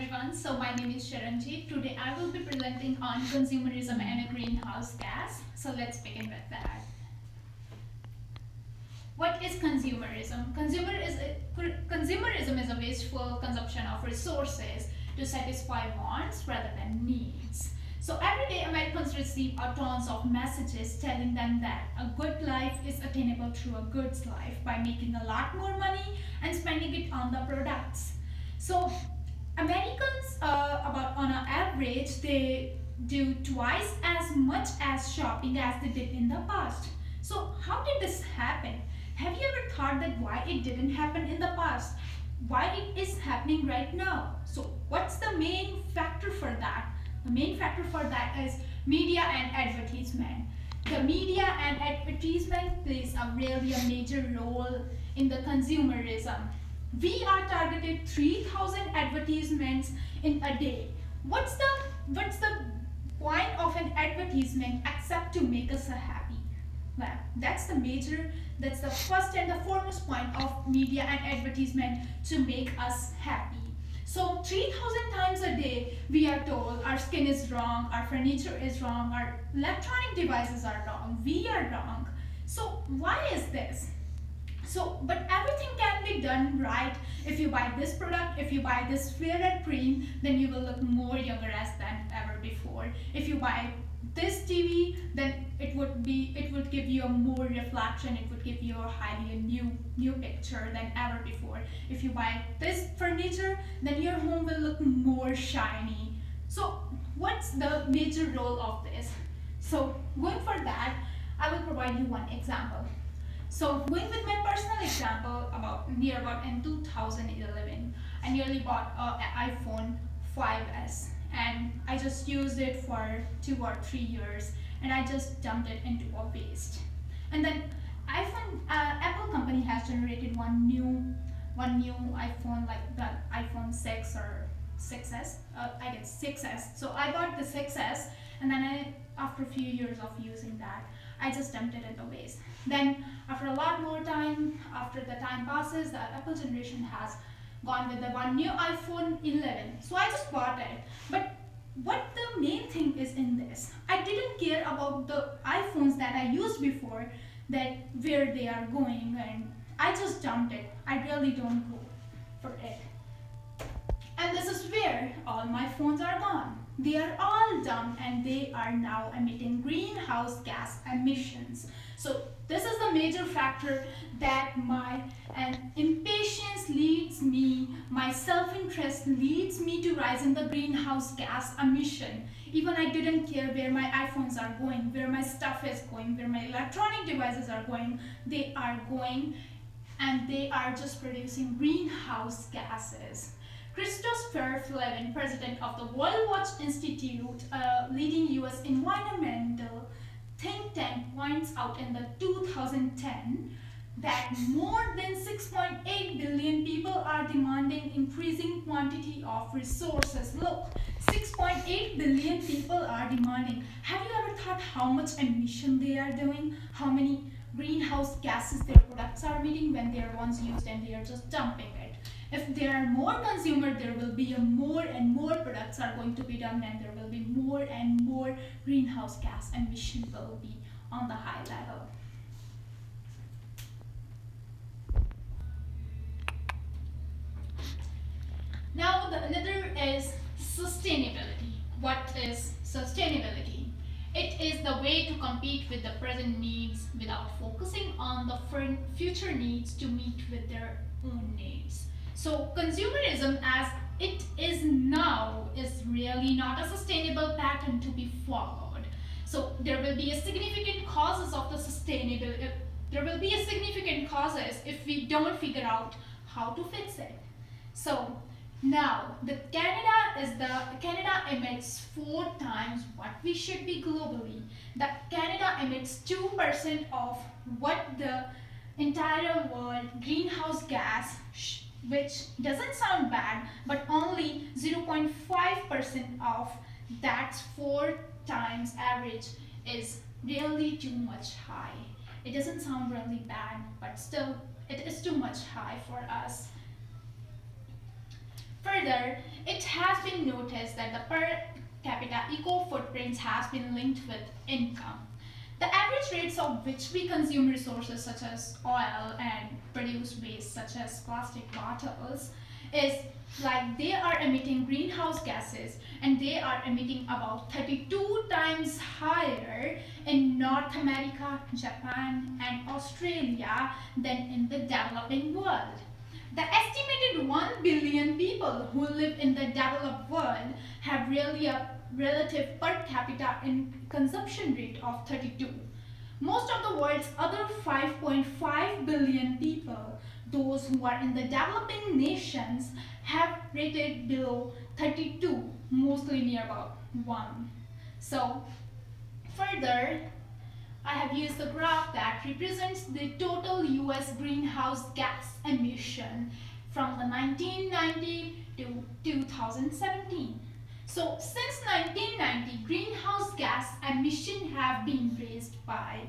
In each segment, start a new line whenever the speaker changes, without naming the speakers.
everyone. So my name is Sharanjeet. Today I will be presenting on consumerism and a greenhouse gas. So let's begin with that. What is consumerism? Consumerism is a wasteful consumption of resources to satisfy wants rather than needs. So every day Americans receive a tons of messages telling them that a good life is attainable through a goods life by making a lot more money and spending it on the products. So Americans, about on an average, they do twice as much as shopping as they did in the past. So how did this happen? Have you ever thought that why it didn't happen in the past? Why it is happening right now? So what's the main factor for that? The main factor for that is media and advertisement. The media and advertisement plays a really a major role in the consumerism. We are targeted 3,000 advertisements in a day. What's the point of an advertisement except to make us happy? Well, that's the first and the foremost point of media and advertisement, to make us happy. So 3,000 times a day we are told our skin is wrong, our furniture is wrong, our electronic devices are wrong, we are wrong. So why is this? So, but everything can be done right. If you buy this product, if you buy this fair and cream, then you will look more younger as than ever before. If you buy this TV, then it would give you a more reflection, it would give you a highly new picture than ever before. If you buy this furniture, then your home will look more shiny. So what's the major role of this? So going for that, I will provide you one example. So going with my personal example, about in 2011, I nearly bought an iPhone 5s, and I just used it for 2 or 3 years, and I just dumped it into a waste. And then Apple company has generated one new iPhone, like the iPhone 6 or 6s, I guess 6s. So I bought the 6s, and then after a few years of using that, I just dumped it in the waste. Then after a lot more time, after the time passes, the Apple generation has gone with the one new iPhone 11. So I just bought it. But what the main thing is in this, I didn't care about the iPhones that I used before, that where they are going, and I just dumped it. I really don't go for it. And this is where all my phones are gone. They are all dumped, and they are now emitting greenhouse gas emissions. So this is the major factor that my impatience leads me, my self-interest leads me to rise in the greenhouse gas emission. Even I didn't care where my iPhones are going, where my stuff is going, where my electronic devices are going. They are going, and they are just producing greenhouse gases. Christopher Flavin, president of the World Watch Institute, a leading US environmental think tank, points out in the 2010 that more than 6.8 billion people are demanding increasing quantity of resources. Look, 6.8 billion people are demanding. Have you ever thought how much emission they are doing? How many greenhouse gases their products are emitting when they are once used and they are just dumping it? If there are more consumers, there will be more and more products are going to be done, and there will be more and more greenhouse gas emission will be on the high level. Now the another is sustainability. What is sustainability? It is the way to compete with the present needs without focusing on the future needs to meet with their own needs. So consumerism as it is now is really not a sustainable pattern to be followed. So there will be a significant causes of the sustainability. There will be a significant causes if we don't figure out how to fix it. So now Canada emits 4 times what we should be globally. Canada emits 2% of what the entire world greenhouse gas, which doesn't sound bad, but only 0.5% of that's 4 times average is really too much high. It doesn't sound really bad, but still it is too much high for us. Further, it has been noticed that the per capita eco footprints has been linked with income. The average rates of which we consume resources such as oil and produce waste such as plastic bottles is like they are emitting greenhouse gases, and they are emitting about 32 times higher in North America, Japan and Australia than in the developing world. The estimated 1 billion people who live in the developed world have really a relative per capita in consumption rate of 32. Most of the world's other 5.5 billion people, those who are in the developing nations, have rated below 32, mostly near about 1. So, further, I have used the graph that represents the total US greenhouse gas emission from the 1990 to 2017. So since 1990, greenhouse gas emission have been raised by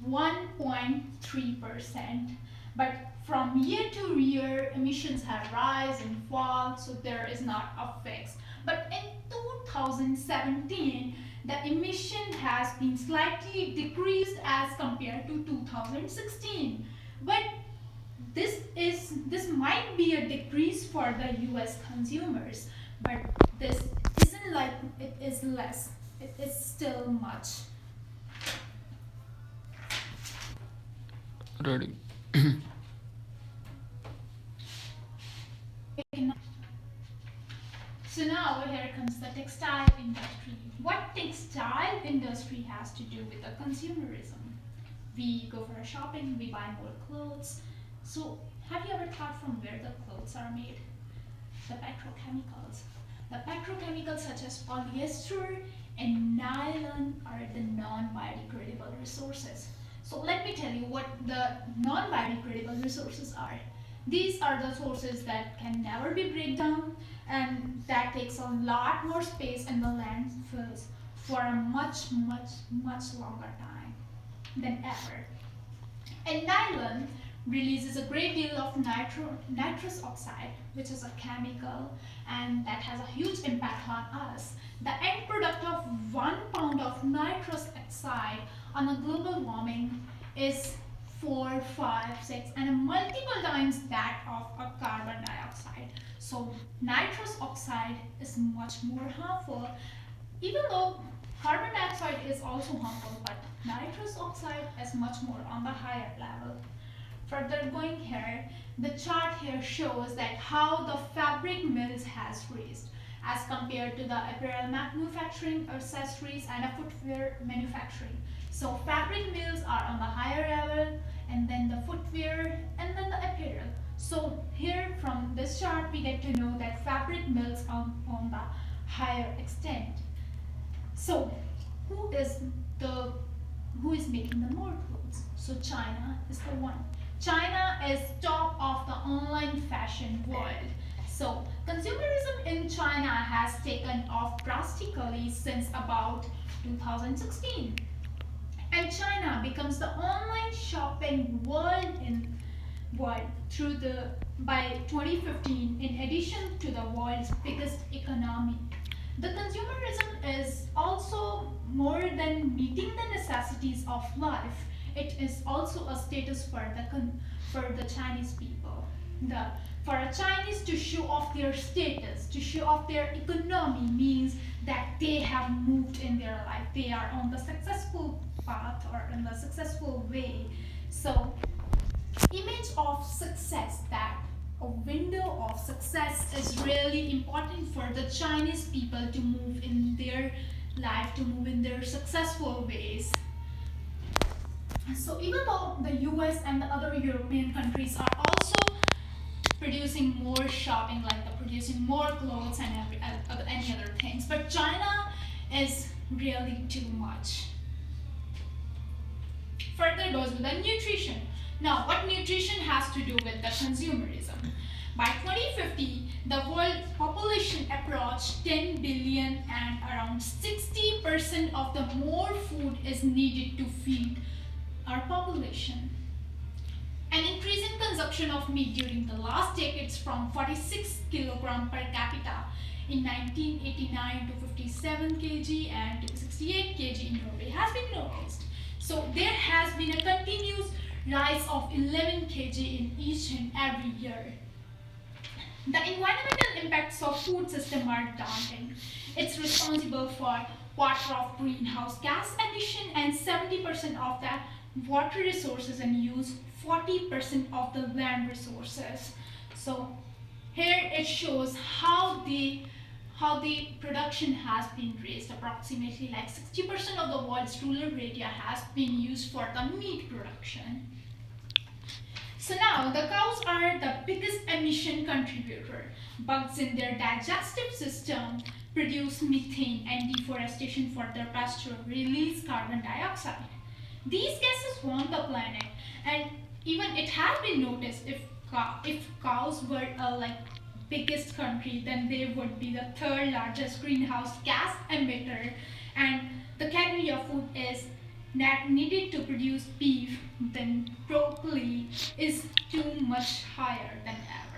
1.3%. But from year to year, emissions have rise and fall, so there is not a fix. But in 2017, the emission has been slightly decreased as compared to 2016. But this might be a decrease for the US consumers, but this isn't like it is less. It is still much.
Ready.
So now here comes the textile industry. What textile industry has to do with the consumerism? We go for a shopping, we buy more clothes. So have you ever thought from where the clothes are made? The petrochemicals. The petrochemicals such as polyester and nylon are the non-biodegradable resources. So let me tell you what the non-biodegradable resources are. These are the sources that can never be break down, and that takes a lot more space in the landfills for a much longer time than ever. And nylon releases a great deal of nitrous oxide, which is a chemical, and that has a huge impact on us. The end product of 1 pound of nitrous oxide on a global warming is 4, 5, 6 and multiple times that of a carbon dioxide. So nitrous oxide is much more harmful, even though carbon dioxide is also harmful, but nitrous oxide is much more on the higher level. Further going here, the chart here shows that how the fabric mills has raised as compared to the apparel manufacturing, accessories and a footwear manufacturing. So fabric mills are on the higher level, and then the footwear, and then the apparel. So here from this chart we get to know that fabric mills are on the higher extent. So who is making the more clothes? So China is the one. China is top of the online fashion world. So consumerism in China has taken off drastically since about 2016. And China becomes the online shopping world by 2015, in addition to the world's biggest economy. The consumerism is also more than meeting the necessities of life. It is also a status for the Chinese people. For a Chinese to show off their status, to show off their economy, means that they have moved in their life. They are on the successful path or in the successful way. So, image of success, that a window of success is really important for the Chinese people to move in their life, to move in their successful ways. So even though the US and the other European countries are also producing more shopping, like they're producing more clothes and any other things, but China is really too much. Further goes with the nutrition. Now, what nutrition has to do with the consumerism? By 2050, the world population approached 10 billion, and around 60% of the more food is needed to feed our population. An increase in consumption of meat during the last decades from 46 kg per capita in 1989 to 57 kg and to 68 kg in Norway has been noticed. So there has been a continuous rise of 11 kg in each and every year. The environmental impacts of food system are daunting. It's responsible for quarter of greenhouse gas emission and 70% of the water resources and use 40% of the land resources. So here it shows how the production has been raised. Approximately like 60% of the world's rural area has been used for the meat production. So now the cows are the biggest emission contributor. Bugs in their digestive system produce methane, and deforestation for their pasture release carbon dioxide. These gases warm the planet, and even it has been noticed if cows were like biggest country, then they would be the third largest greenhouse gas emitter, and the category of food is that needed to produce beef, then broccoli is too much higher than ever.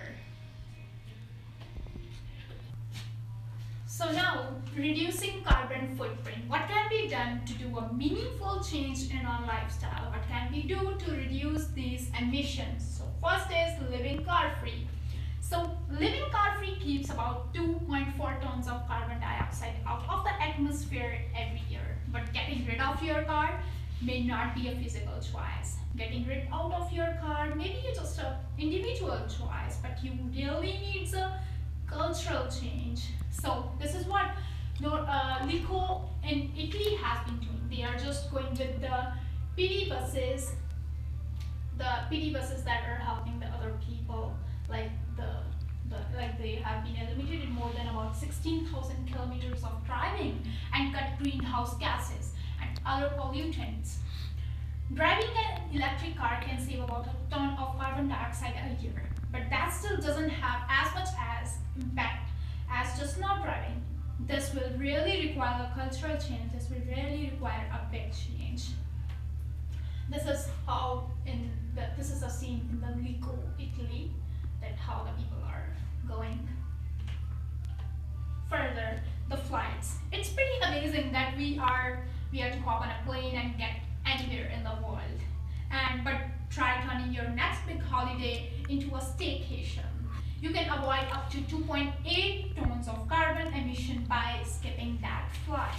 So now, reducing carbon footprint. What can be done to do a meaningful change in our lifestyle? What can we do to reduce these emissions? So first is living car-free. So living car-free keeps about 2.4 tons of carbon dioxide out of the atmosphere every year. But getting rid of your car may not be a feasible choice. Getting rid out of your car may be just an individual choice, but you really need a cultural change. So this is what Lico in Italy has been doing. They are just going with the PD buses, that are helping the other people, like they have been eliminated more than about 16,000 kilometers of driving and cut greenhouse gases and other pollutants. Driving an electric car can save about a ton of carbon dioxide a year, but that still doesn't have as much as impact as just not driving. This will really require a cultural change. This will really require a big change. This is a scene in the Lico, Italy, that how the people are going. Further, the flights. It's pretty amazing that we are to hop on a plane and get anywhere in the world. But try turning your next big holiday into a staycation. You can avoid up to 2.8 tons of carbon emission by skipping that flight.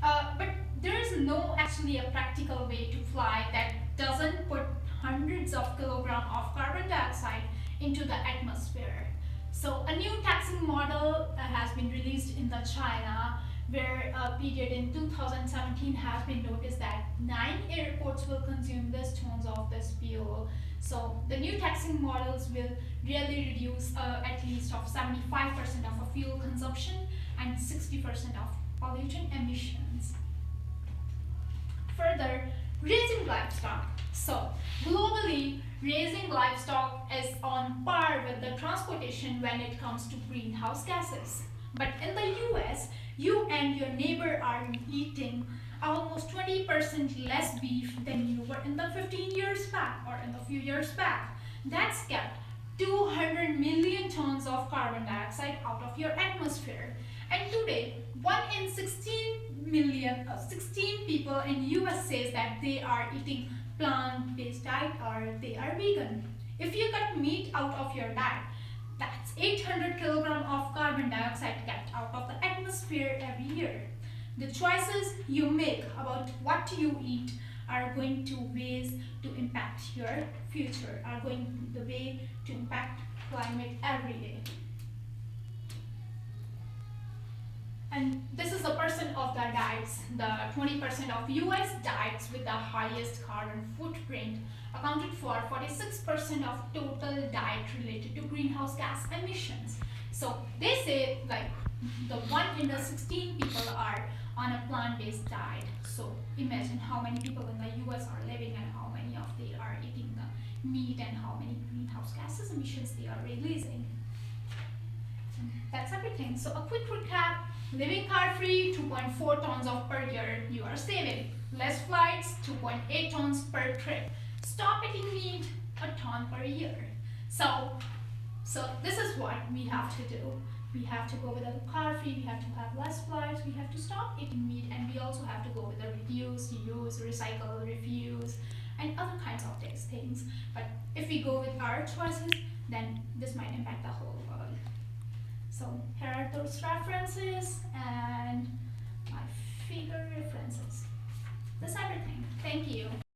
But there is no actually a practical way to fly that doesn't put hundreds of kilograms of carbon dioxide into the atmosphere. So a new taxing model has been released in the China, where a period in 2017 has been noticed that 9 airports will consume this tons of this fuel. So the new taxing models will really reduce at least of 75% of a fuel consumption and 60% of pollutant emissions. Further, raising livestock. So globally, raising livestock is on par with the transportation when it comes to greenhouse gases. But in the US, you and your neighbor are eating almost 20% less beef than you were in the 15 years back or in the few years back. That's kept 200 million tons of carbon dioxide out of your atmosphere. And today, 1 in 16 people in US says that they are eating plant-based diet or they are vegan. If you cut meat out of your diet, that's 800 kilograms of carbon dioxide kept out of the atmosphere every year. The choices you make about what you eat are going to ways to impact your future, are going the way to impact climate every day. And this is the percent of the diets. The 20% of US diets with the highest carbon footprint accounted for 46% of total diet related to greenhouse gas emissions. So they say like the 1 in the 16 people are on a plant-based diet. So imagine how many people in the US are living and how many of they are eating the meat and how many greenhouse gases emissions they are releasing. That's everything. So a quick recap. Living car-free, 2.4 tons of per year you are saving. Less flights, 2.8 tons per trip. Stop eating meat a ton per year. So this is what we have to do. We have to go with a carb free, we have to have less flights, we have to stop eating meat, and we also have to go with a reduce, use, recycle, refuse, and other kinds of these things. But if we go with our choices, then this might impact the whole world. So here are those references and my figure references. That's everything. Thank you.